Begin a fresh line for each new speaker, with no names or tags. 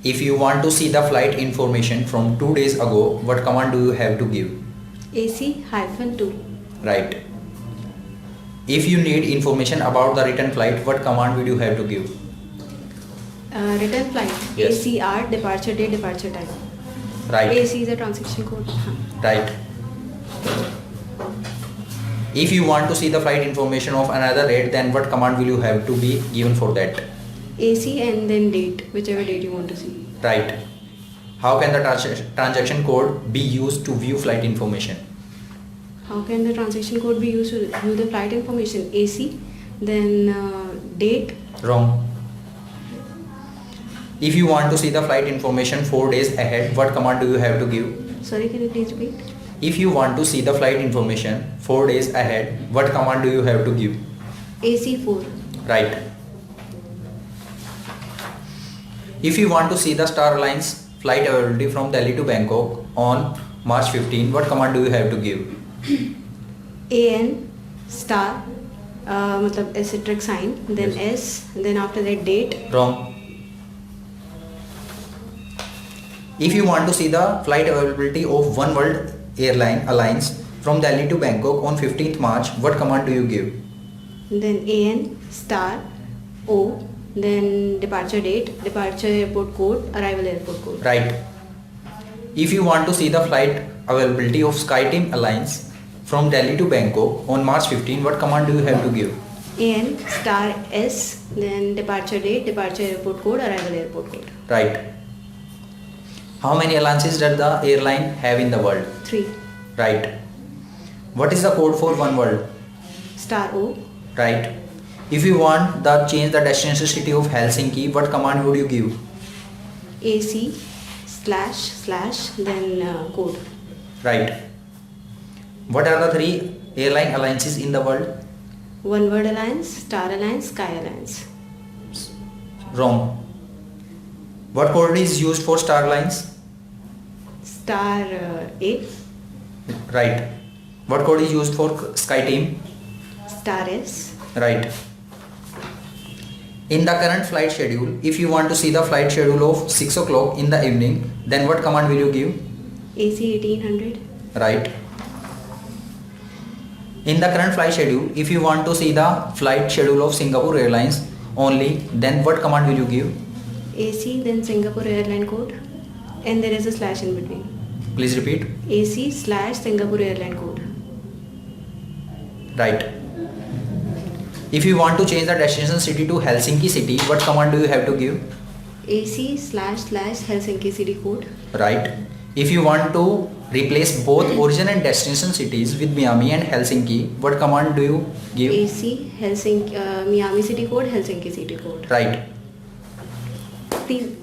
If you want to see the flight information from 2 days ago, what command do you have to give?
AC-2.
Right. If you need information about the return flight, what command will you have to give?
Return flight.
Yes.
ACR, departure date, departure time.
Right.
AC is a transaction code.
Right. If you want to see the flight information of another rate, then what command will you have to be given for that?
AC and then date, whichever date you want to see.
Right. How can the transaction code be used to view flight information?
How can the transaction code be used to view the flight information? AC, then date.
Wrong. If you want to see the flight information 4 days ahead, what command do you have to give?
Sorry, can you please repeat?
If you want to see the flight information 4 days ahead, what command do you have to give?
AC4.
Right. If you want to see the Star Alliance flight availability from Delhi to Bangkok on March 15, what command do you have to give?
AN star, matlab asterisk sign, then
Yes.
S, then after that date.
Wrong. If you want to see the flight availability of One World Airline Alliance from Delhi to Bangkok on 15th March, what command do you give?
Then AN star O, then departure date, departure airport code, arrival airport code.
Right. If you want to see the flight availability of SkyTeam Alliance from Delhi to Bangkok on March 15, what command do you have to give?
AN star S, then departure date, departure airport code, arrival airport code.
Right. How many alliances does the airline have in the world?
3.
Right. What is the code for One World?
Star O.
Right. If you want the change the destination city of Helsinki, what command would you give?
AC / then code.
Right. What are the 3 airline alliances in the world?
One World Alliance, Star Alliance, Sky Alliance.
Wrong. What code is used for Star Alliance?
Star A.
Right. What code is used for SkyTeam?
Star S.
Right. In the current flight schedule, if you want to see the flight schedule of 6 o'clock in the evening, then what command will you give?
AC 1800.
Right. In the current flight schedule, if you want to see the flight schedule of Singapore Airlines only, then what command will you give?
AC, then Singapore airline code, and there is a slash in between.
Please repeat.
AC / Singapore airline code.
Right. If you want to change the destination city to Helsinki city, what command do you have to give?
AC / Helsinki city code.
Right. If you want to replace both origin and destination cities with Miami and Helsinki, what command do you give?
AC Helsinki Miami city code, Helsinki city code.
Right.
Please